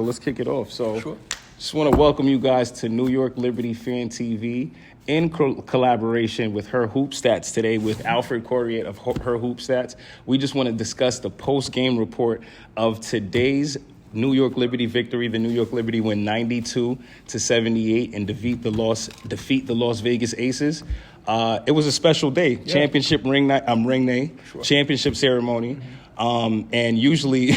Let's kick it off. Sure. Just want to welcome you guys to New York Liberty Fan TV in collaboration with Her Hoop Stats today with Alford Corriette of Her Hoop Stats. We just want to discuss the post-game report of today's New York Liberty victory. The New York Liberty win 92-78 and defeat the Las Vegas Aces. It was a special day, championship ring day, Sure. championship ceremony. And usually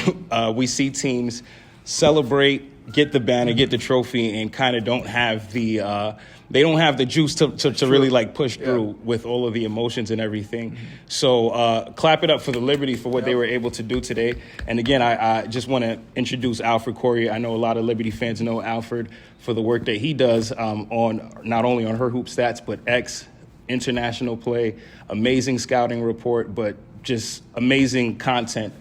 we see teams celebrate, get the banner, get the trophy, and kind of don't have the they don't have the juice to really like push through with all of the emotions and everything. Mm-hmm. So clap it up for the Liberty for what they were able to do today. And again, I just want to introduce Alford Corriette. I know a lot of Liberty fans know Alford for the work that he does on not only on Her Hoop Stats, but X, international play, amazing scouting report, but just amazing content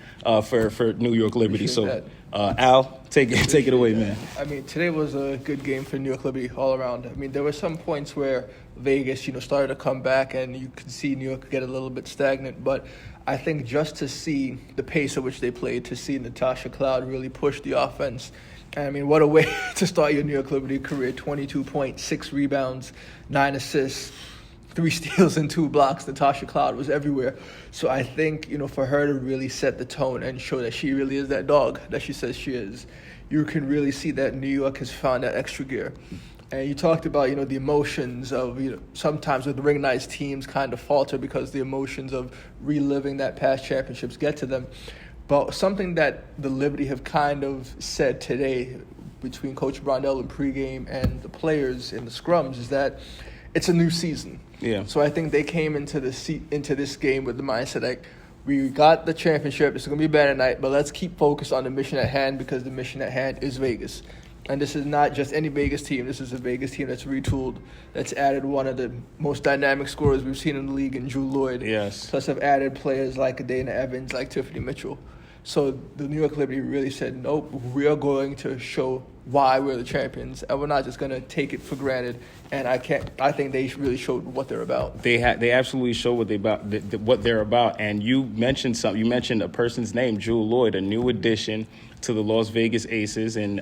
for New York Liberty. So, Al, take it away, man. I mean, today was a good game for New York Liberty all around. I mean, there were some points where Vegas, started to come back, and you could see New York get a little bit stagnant. But I think just to see the pace at which they played, to see Natasha Cloud really push the offense. I mean, what a way to start your New York Liberty career: 22 points, 6 rebounds, 9 assists. 3 steals and 2 blocks. Natasha Cloud was everywhere. So I think, for her to really set the tone and show that she really is that dog that she says she is, you can really see that New York has found that extra gear. And you talked about, the emotions of, sometimes with the ring-nice teams kind of falter because the emotions of reliving that past championships get to them. But something that the Liberty have kind of said today between Coach Brondell in pregame and the players in the scrums is that it's a new season. Yeah. So I think they came into this game with the mindset like, we got the championship. It's going to be a banner night, but let's keep focused on the mission at hand because the mission at hand is Vegas. And this is not just any Vegas team. This is a Vegas team that's retooled, that's added one of the most dynamic scorers we've seen in the league in Drew Lloyd. Yes. Plus have added players like Dana Evans, like Tiffany Mitchell. So the New York Liberty really said, nope, we are going to show why we're the champions, and we're not just going to take it for granted. And I think they really showed what they're about. They absolutely show what they're about. And you mentioned something. You mentioned a person's name, Drew Lloyd, a new addition to the Las Vegas Aces, and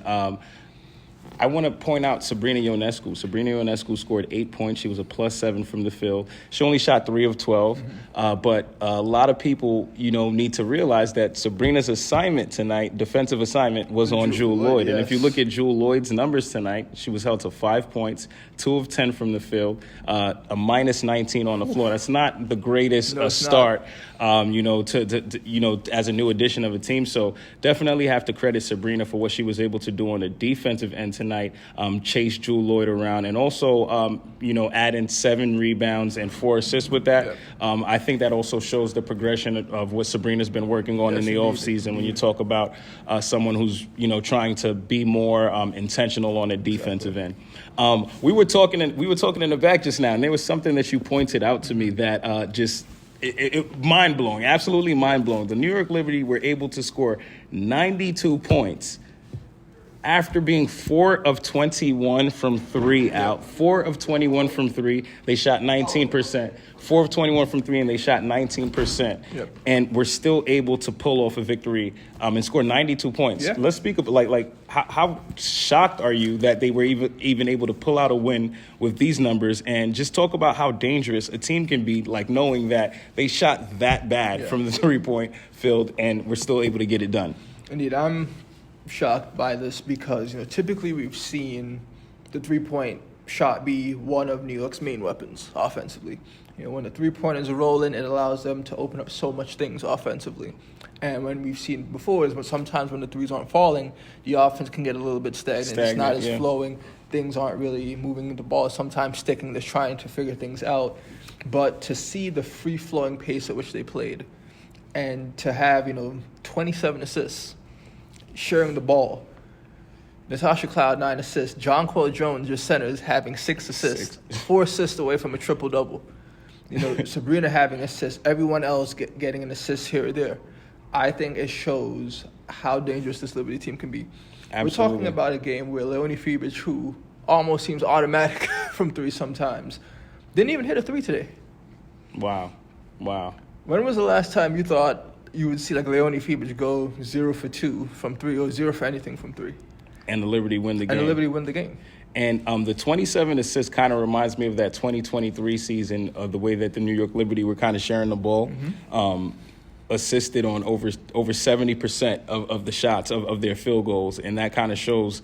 I want to point out Sabrina Ionescu. Sabrina Ionescu scored 8 points. She was a +7 from the field. She only shot 3 of 12. But a lot of people, need to realize that Sabrina's assignment tonight, defensive assignment, was on Jewel Lloyd. Yes. And if you look at Jewel Lloyd's numbers tonight, she was held to 5 points, 2 of 10 from the field, a -19 on the floor. That's not the greatest start, to as a new addition of a team. So definitely have to credit Sabrina for what she was able to do on the defensive end tonight. Chase Jewel Lloyd around, and also, add in 7 rebounds and 4 assists with that. I think that also shows the progression of what Sabrina's been working on in the offseason when you talk about someone who's, trying to be more intentional on the defensive end. We were talking in the back just now, and there was something that you pointed out to me that mind-blowing, absolutely mind-blowing. The New York Liberty were able to score 92 points after being 4 of 21 from 3 out. 4 of 21 from 3, they shot 19%. 4 of 21 from 3, and they shot 19%. Yep. And we're still able to pull off a victory and score 92 points. Yeah. Let's speak about how shocked are you that they were even able to pull out a win with these numbers, and just talk about how dangerous a team can be, knowing that they shot that bad from the 3-point field and we're still able to get it done. Indeed, I'm shocked by this because typically we've seen the 3-point shot be one of New York's main weapons offensively. When the 3-pointers are rolling, it allows them to open up so much things offensively. And when we've seen before is sometimes when the threes aren't falling, the offense can get a little bit stagnant. It's not as flowing. Things aren't really moving the ball. Sometimes sticking, just trying to figure things out. But to see the free-flowing pace at which they played, and to have 27 assists, sharing the ball. Natasha Cloud, 9 assists. Jonquel Jones, your center, is having 6 assists. 4 assists away from a triple-double. Sabrina having assists. Everyone else getting an assist here or there. I think it shows how dangerous this Liberty team can be. Absolutely. We're talking about a game where Leonie Fiebich, who almost seems automatic from 3 sometimes, didn't even hit a 3 today. Wow. When was the last time you thought you would see Leonie Fiebich go 0 for 2 from 3 or 0 for anything from 3? And the Liberty win the game. And the Liberty win the game. And the 27 assists kind of reminds me of that 2023 season, the way that the New York Liberty were kind of sharing the ball. Assisted on over 70% of the shots of their field goals, and that kind of shows.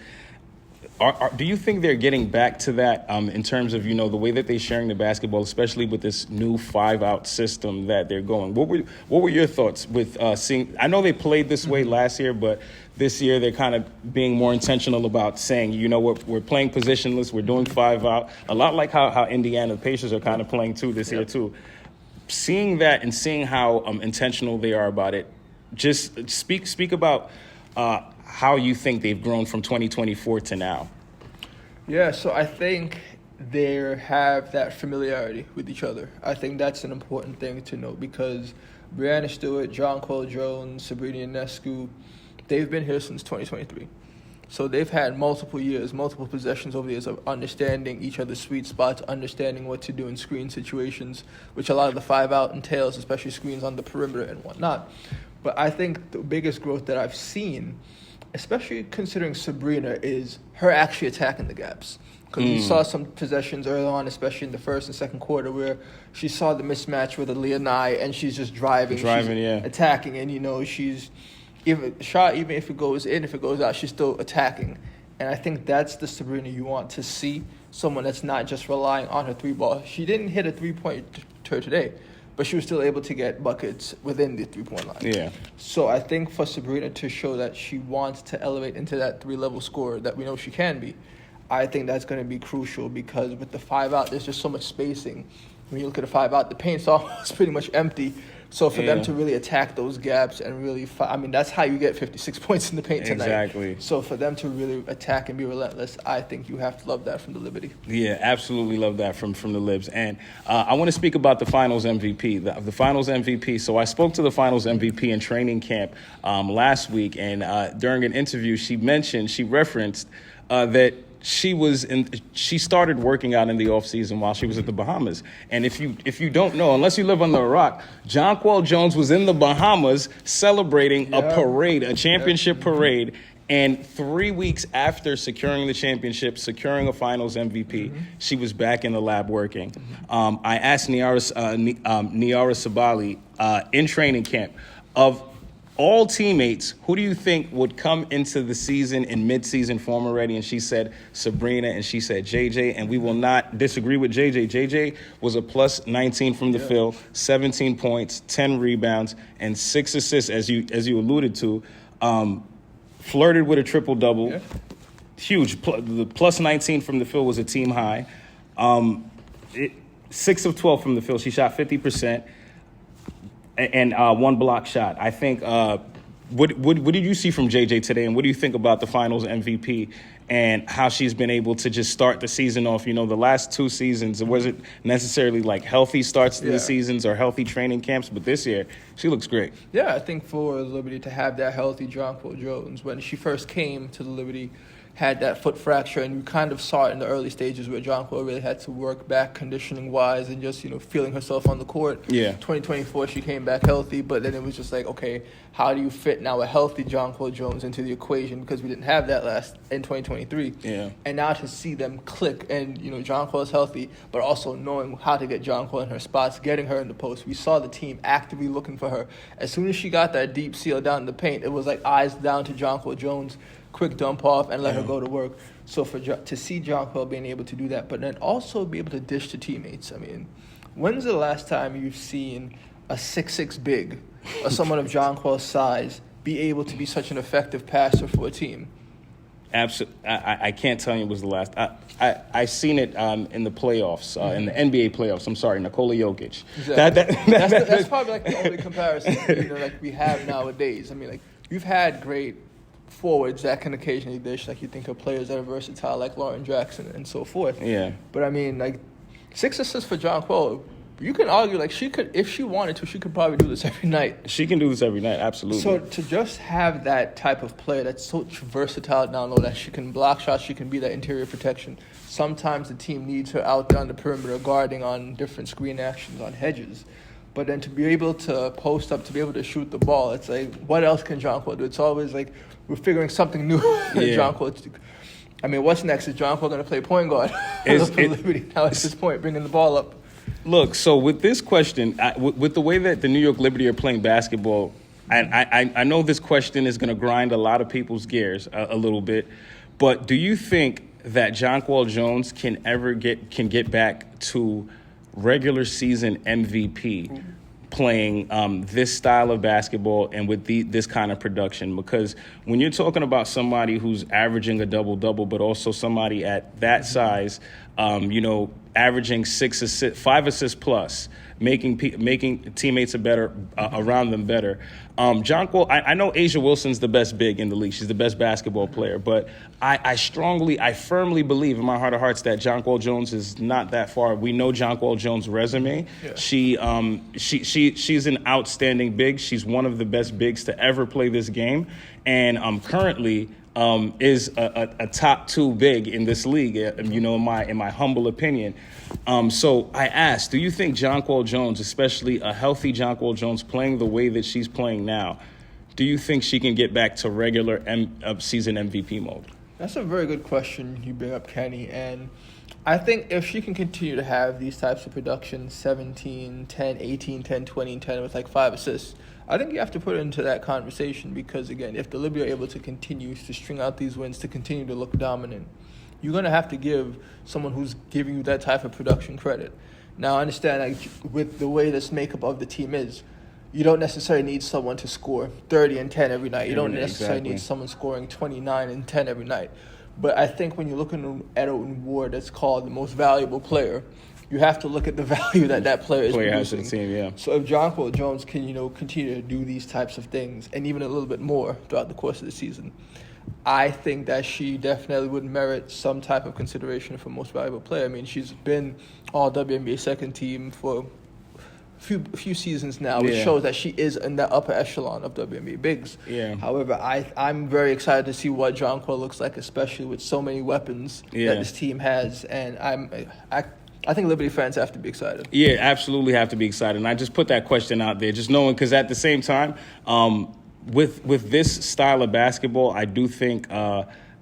Do you think they're getting back to that in terms of, the way that they're sharing the basketball, especially with this new 5-out system that they're going? What were your thoughts with seeing? I know they played this way last year, but this year they're kind of being more intentional about saying, we're playing positionless, we're doing 5-out, a lot like how Indiana Pacers are kind of playing too this year too. Seeing that and seeing how intentional they are about it, just speak about how you think they've grown from 2024 to now. Yeah, so I think they have that familiarity with each other. I think that's an important thing to note because Brianna Stewart, Jonquel Jones, Sabrina Ionescu, they've been here since 2023. So they've had multiple years, multiple possessions over the years of understanding each other's sweet spots, understanding what to do in screen situations, which a lot of the 5-out entails, especially screens on the perimeter and whatnot. But I think the biggest growth that I've seen, especially considering Sabrina, is her actually attacking the gaps. Because we saw some possessions early on, especially in the first and second quarter, where she saw the mismatch with Aaliyah Nye, and she's just driving, attacking, and she's even if it goes in, if it goes out, she's still attacking. And I think that's the Sabrina you want to see, someone that's not just relying on her 3-ball. She didn't hit a 3-pointer today, but she was still able to get buckets within the 3-point line. Yeah. So I think for Sabrina to show that she wants to elevate into that 3-level scorer that we know she can be, I think that's going to be crucial because with the 5-out, there's just so much spacing. When you look at a 5-out, the paint's almost pretty much empty. So for them to really attack those gaps and really that's how you get 56 points in the paint tonight. Exactly. So for them to really attack and be relentless, I think you have to love that from the Liberty. Yeah, absolutely love that from the Libs. And I want to speak about the Finals MVP. The Finals MVP. So I spoke to the Finals MVP in training camp last week, and during an interview, she referenced that she started working out in the offseason while she was at the Bahamas. And if you don't know, unless you live under a rock, Jonquel Jones was in the Bahamas celebrating a parade, a championship parade. And 3 weeks after securing the championship, securing a Finals MVP, she was back in the lab working. I asked Niara Sabali in training camp, of all teammates, who do you think would come into the season in mid-season form already? And she said Sabrina, and she said JJ, and we will not disagree with JJ. JJ was a plus 19 from the field, 17 points, 10 rebounds, and 6 assists, as you alluded to. Flirted with a triple-double. Yeah. Huge. The plus 19 from the field was a team high. 6 of 12 from the field. She shot 50%. And 1 block shot. I think, what did you see from JJ today, and what do you think about the Finals MVP and how she's been able to just start the season off? The last 2 seasons, it wasn't necessarily like healthy starts to the seasons or healthy training camps, but this year, she looks great. Yeah, I think for Liberty to have that healthy Jonquel Jones, when she first came to the Liberty, had that foot fracture, and we kind of saw it in the early stages where Jonquel really had to work back conditioning-wise and just, feeling herself on the court. Yeah. 2024, she came back healthy, but then it was just like, okay, how do you fit now a healthy Jonquel Jones into the equation? Because we didn't have that in 2023. Yeah. And now to see them click, and, Jonquel is healthy, but also knowing how to get Jonquel in her spots, getting her in the post. We saw the team actively looking for her. As soon as she got that deep seal down in the paint, it was like eyes down to Jonquel Jones, quick dump off and let her go to work. So to see Jonquel being able to do that, but then also be able to dish to teammates. I mean, when's the last time you've seen a 6'6" big or someone of Jonquel's size be able to be such an effective passer for a team? Absolutely. I can't tell you it was the last. I seen it in the playoffs, in the NBA playoffs. I'm sorry, Nikola Jokic. Exactly. That's probably like the only comparison like we have nowadays. I mean, like you've had great forwards that can occasionally dish, like you think of players that are versatile like Lauren Jackson and so forth. Yeah. But I mean, like 6 assists for Jonquel, you can argue like she could, if she wanted to, she could probably do this every night. She can do this every night, absolutely. So to just have that type of player that's so versatile down low, that she can block shots, she can be that interior protection. Sometimes the team needs her out there on the perimeter guarding on different screen actions, on hedges. But then to be able to post up, to be able to shoot the ball, it's like, what else can Jonquel do? It's always like we're figuring something new. Jonquel. I mean, what's next? Is Jonquel going to play point guard? Liberty now at this point, bringing the ball up. Look, so with this question, with the way that the New York Liberty are playing basketball, and I know this question is going to grind a lot of people's gears a little bit, but do you think that Jonquel Jones can get back to regular season MVP playing this style of basketball and with this kind of production? Because when you're talking about somebody who's averaging a double-double, but also somebody at that size, averaging 5 assists plus, making teammates around them better. Jonquel, I know Asia Wilson's the best big in the league. She's the best basketball player, but I firmly believe in my heart of hearts that Jonquel Jones is not that far. We know Jonquel Jones' resume. Yeah. She's an outstanding big. She's one of the best bigs to ever play this game, and currently is a top 2 big in this league, in my humble opinion. So I asked, do you think Jonquel Jones, especially a healthy Jonquel Jones playing the way that she's playing now, do you think she can get back to regular season MVP mode? That's a very good question you bring up, Kenny. And I think if she can continue to have these types of production, 17, 10, 18, 10, 20, and 10 with like 5 assists, I think you have to put it into that conversation because, again, if the Liberty are able to continue to string out these wins, to continue to look dominant, you're going to have to give someone who's giving you that type of production credit. Now, I understand with the way this makeup of the team is, you don't necessarily need someone to score 30 and 10 every night. You don't necessarily need someone scoring 29 and 10 every night. But I think when you're looking at an award that's called the most valuable player, you have to look at the value that player is producing. Has to the team, yeah. So if Jonquel Jones can, continue to do these types of things and even a little bit more throughout the course of the season, I think that she definitely would merit some type of consideration for most valuable player. I mean, she's been all WNBA second team for a few seasons now, which shows that she is in the upper echelon of WNBA bigs. Yeah. However, I'm very excited to see what Jonquel looks like, especially with so many weapons that this team has, and I think Liberty fans have to be excited. Yeah, absolutely have to be excited. And I just put that question out there, just knowing, because at the same time, with this style of basketball, I do think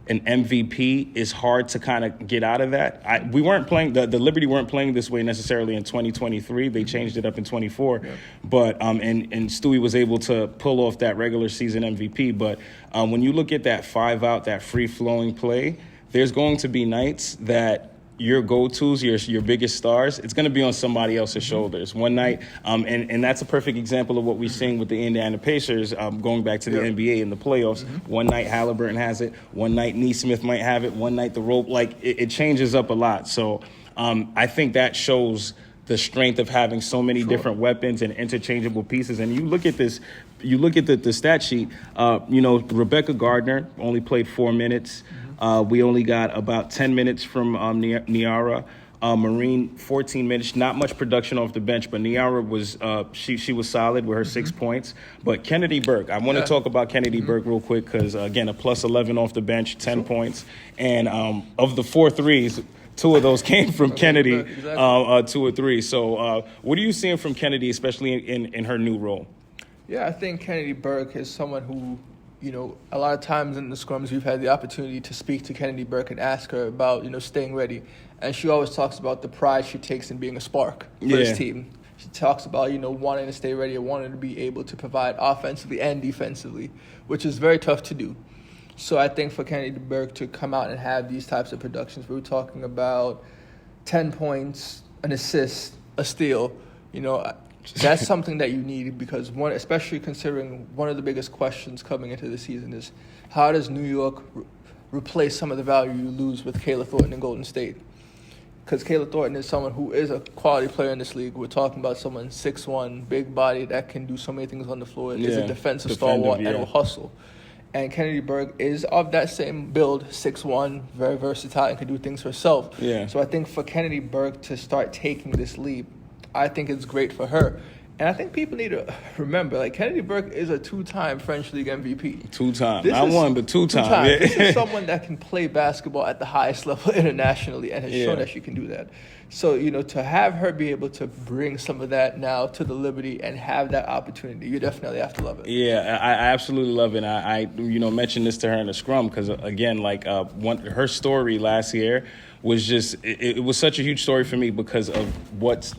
an MVP is hard to kind of get out of that. We weren't playing, the Liberty weren't playing this way necessarily in 2023. They changed it up in 24. Yeah. But and Stewie was able to pull off that regular season MVP. But when you look at that 5-out, that free-flowing play, there's going to be nights that your go-tos, your biggest stars, it's going to be on somebody else's shoulders. One night, and that's a perfect example of what we're seeing with the Indiana Pacers going back to the NBA in the playoffs. One night Halliburton has it. One night Neesmith might have it. One night the rope. It changes up a lot. So I think that shows the strength of having so many different weapons and interchangeable pieces. And you look at this, the stat sheet, Rebecca Gardner only played 4 minutes. We only got about 10 minutes from Niara. Marine, 14 minutes. Not much production off the bench, but Niara was she was solid with her 6 points. But Kennedy Burke, I want to talk about Kennedy Burke real quick because, again, a plus 11 off the bench, 10 points. And of the 4 threes, 2 of those came from Kennedy, 2 or 3. So what are you seeing from Kennedy, especially in her new role? Yeah, I think Kennedy Burke is someone who, a lot of times in the scrums we've had the opportunity to speak to Kennedy Burke and ask her about, staying ready. And she always talks about the pride she takes in being a spark for this team. She talks about, wanting to stay ready and wanting to be able to provide offensively and defensively, which is very tough to do. So I think for Kennedy Burke to come out and have these types of productions, we were talking about 10 points, an assist, a steal, that's something that you need because, especially considering one of the biggest questions coming into the season is how does New York replace some of the value you lose with Kayla Thornton in Golden State? Because Kayla Thornton is someone who is a quality player in this league. We're talking about someone 6'1", big body that can do so many things on the floor. Is a defensive stalwart and will hustle. And Kennedy Burke is of that same build, 6'1", very versatile and can do things herself. Yeah. So I think for Kennedy Burke to start taking this leap, I think it's great for her. And I think people need to remember, like, Kennedy Burke is a 2-time French League MVP. 2-time. Not one, but 2-time. Yeah. This is someone that can play basketball at the highest level internationally and has shown that she can do that. So, to have her be able to bring some of that now to the Liberty and have that opportunity, you definitely have to love it. Yeah, I absolutely love it. I mentioned this to her in the scrum because, again, her story last year was just, it was such a huge story for me because of what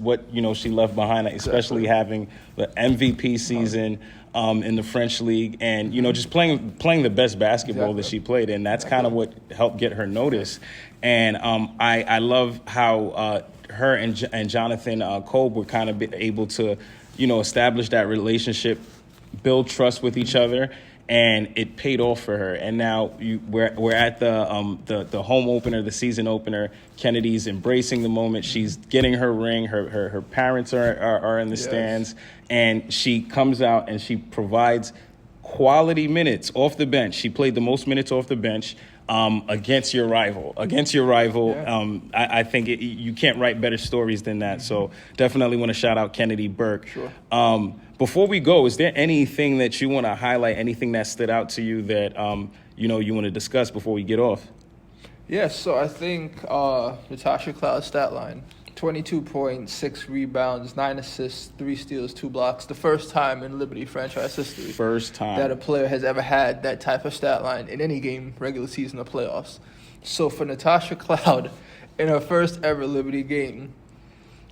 she left behind, especially having the MVP season in the French League and, just playing the best basketball that she played. And that's kind of what helped get her noticed. And I love how her and Jonathan Kolb were kind of able to, establish that relationship, build trust with each other. And it paid off for her. And now we're at the home opener, the season opener. Kennedy's embracing the moment. She's getting her ring. Her parents are in the stands. And she comes out and she provides quality minutes off the bench. She played the most minutes off the bench against your rival. I think you can't write better stories than that. So definitely want to shout out Kennedy Burke. Sure. Before we go, is there anything that you want to highlight, anything that stood out to you that, you want to discuss before we get off? Yes, so I think Natasha Cloud's stat line, 22 points, 6 rebounds, 9 assists, 3 steals, 2 blocks. The first time in Liberty franchise history. First time. That a player has ever had that type of stat line in any game, regular season or playoffs. So for Natasha Cloud, in her first ever Liberty game,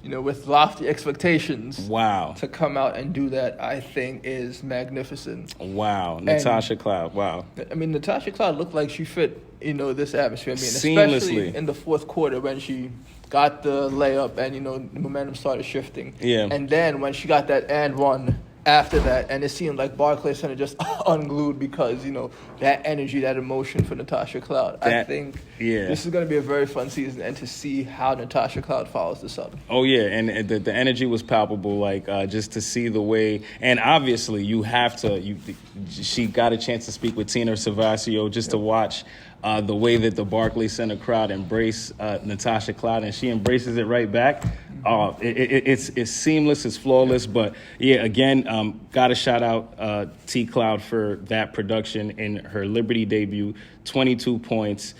with lofty expectations. Wow. To come out and do that, I think is magnificent. Wow. Natasha Cloud. Wow. I mean, Natasha Cloud looked like she fit, this atmosphere. I mean, seamlessly. Especially in the fourth quarter when she got the layup and, the momentum started shifting. Yeah. And then when she got that and one after that, and it seemed like Barclays Center just unglued because, that energy, that emotion for Natasha Cloud. I think this is going to be a very fun season, and to see how Natasha Cloud follows this up. Oh, yeah, and the energy was palpable, just to see the way, and obviously she got a chance to speak with Tina Savasio just to watch the way that the Barclays Center crowd embrace Natasha Cloud, and she embraces it right back. It's seamless, it's flawless, but again, gotta shout out T Cloud for that production in her Liberty debut. 22 points,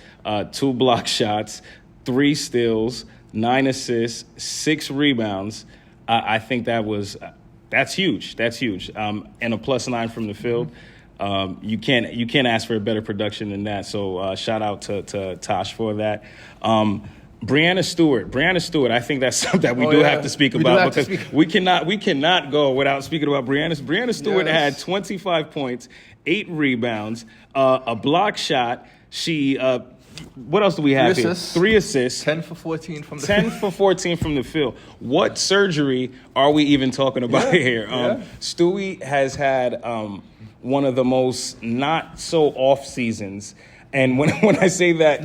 2 block shots, 3 steals, 9 assists, 6 rebounds. I think that's huge. That's huge. And a +9 from the field. You can't ask for a better production than that. So shout out to Tosh for that. Brianna Stewart. I think that's something that we have to speak about because we cannot go without speaking about Brianna. Brianna Stewart had 25 points, 8 rebounds, a block shot. She what else do we have here? 3 assists. 10 for 14 from the 10 for 14 from the field. What surgery are we even talking about here? Stewie has had one of the most not so off seasons. And when I say that,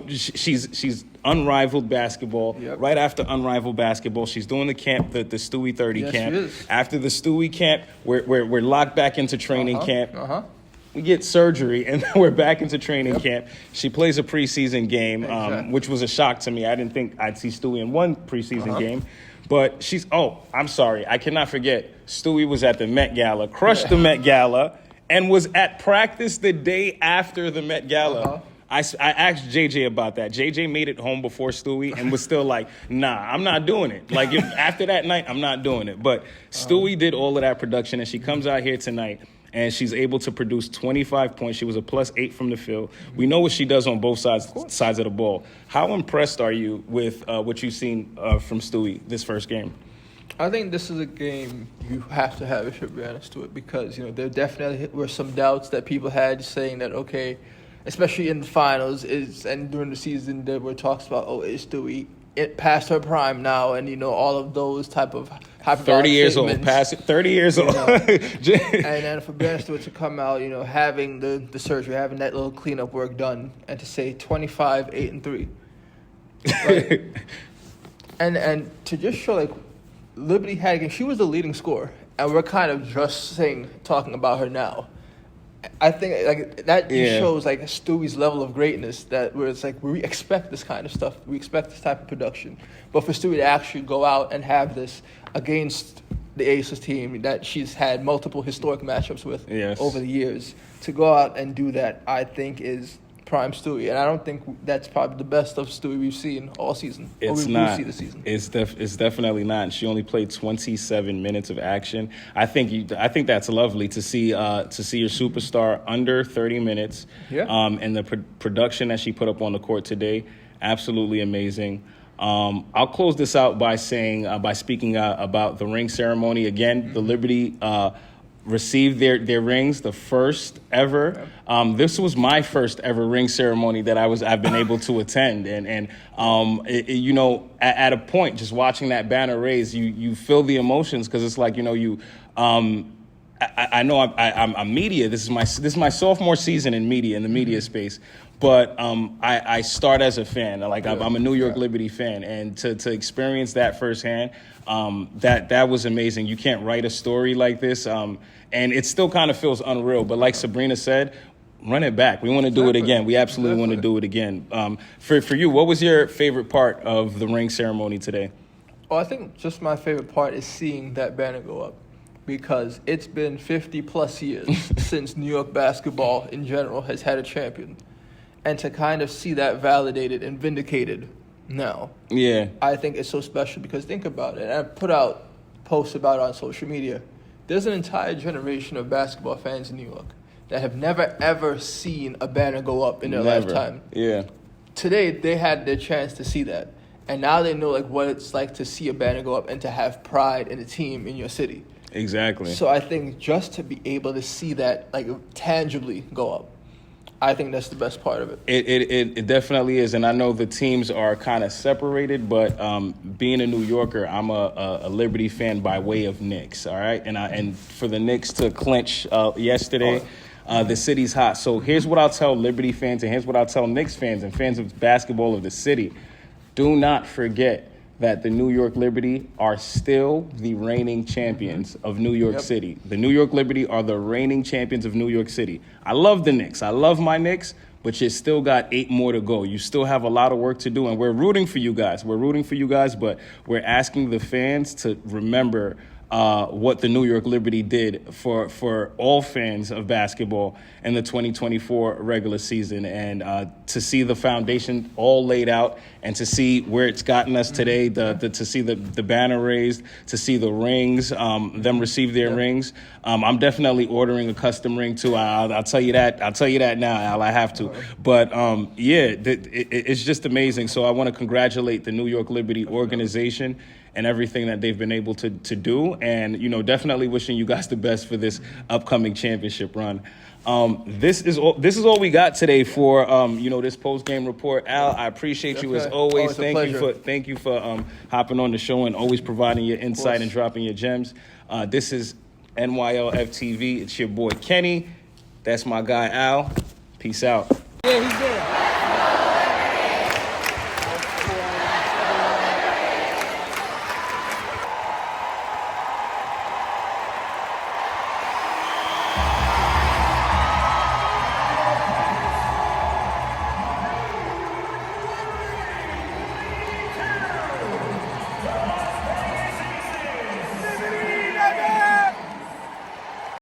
she's unrivaled basketball. Yep. Right after unrivaled basketball, she's doing the camp, the Stewie 30 camp. She is. After the Stewie camp, we're locked back into training camp. We get surgery, and then we're back into training camp. She plays a preseason game, which was a shock to me. I didn't think I'd see Stewie in one preseason game. But I'm sorry, I cannot forget, Stewie was at the Met Gala, crushed the Met Gala, and was at practice the day after the Met Gala. I asked JJ about that. JJ made it home before Stewie and was still like, nah, I'm not doing it. After that night, I'm not doing it. But Stewie did all of that production, and she comes out here tonight, and she's able to produce 25 points. She was a +8 from the field. We know what she does on both sides of the ball. How impressed are you with what you've seen from Stewie this first game? I think this is a game you have to have, if you're Brianna Stewart, because there definitely were some doubts that people had saying that, okay, especially in the finals and during the season, there were talks about, is Stewie past her prime now, and all of those type of hyperbolic 30 years statements. Old, past 30 years old. And then for Brianna Stewart to come out, having the surgery, having that little cleanup work done, and to say 25, 8, and 3, right? and to just show Liberty had, she was the leading scorer, and we're kind of just talking about her now. I think that shows Stewie's level of greatness, that where it's we expect this kind of stuff, we expect this type of production, but for Stewie to actually go out and have this against the Aces team that she's had multiple historic matchups with Yes. over the years. To go out and do that, I think, is prime Stewie. And I don't think that's probably the best of Stewie we've seen all season. It's or we not. will see this season. It's definitely not. And she only played 27 minutes of action. I think that's lovely to see your superstar under 30 minutes. Yeah. And the production that she put up on the court today, absolutely amazing. I'll close this out by speaking about the ring ceremony again. The Liberty received their rings, the first ever. This was my first ever ring ceremony that I've been able to attend, and you know, at a point, just watching that banner raised, you feel the emotions, because it's like, you know, I know I'm media. This is my sophomore season in media, in the media space. But I start as a fan. Like, I'm a New York Liberty fan, and to experience that firsthand, that was amazing. You can't write a story like this, and it still kind of feels unreal. But like Sabrina said, run it back. We want to do it again. We absolutely want to do it again. For you, what was your favorite part of the ring ceremony today? Well, I think just my favorite part is seeing that banner go up, because it's been 50 plus years since New York basketball in general has had a champion. And to kind of see that validated and vindicated now, Yeah. I think it's so special, because think about it. And I put out posts about it on social media. There's an entire generation of basketball fans in New York that have never, ever seen a banner go up in their lifetime. Yeah. Today, they had their chance to see that. And now they know like what it's like to see a banner go up and to have pride in a team in your city. Exactly. So I think just to be able to see that like tangibly go up, I think that's the best part of it. It definitely is, and I know the teams are kind of separated, but being a New Yorker, I'm a Liberty fan by way of Knicks, all right? And for the Knicks to clinch yesterday, the city's hot. So here's what I'll tell Liberty fans, and here's what I'll tell Knicks fans and fans of basketball of the city. Do not forget that the New York Liberty are still the reigning champions of New York City. The New York Liberty are the reigning champions of New York City. I love the Knicks. I love my Knicks, but you still got 8 more to go. You still have a lot of work to do, and we're rooting for you guys. We're rooting for you guys, but we're asking the fans to remember what the New York Liberty did for all fans of basketball in the 2024 regular season, and to see the foundation all laid out, and to see where it's gotten us today, to see the banner raised, to see the rings, them receive their rings. I'm definitely ordering a custom ring too. I'll tell you that. I'll tell you that now, Al. I have to. But it's just amazing. So I want to congratulate the New York Liberty organization and everything that they've been able to do, and, you know, definitely wishing you guys the best for this upcoming championship run. This is all we got today for this post game report. Al, I appreciate you as always. Thank you for hopping on the show and always providing your insight and dropping your gems. This is NYLFTV. It's your boy Kenny. That's my guy Al. Peace out. Yeah, he's good.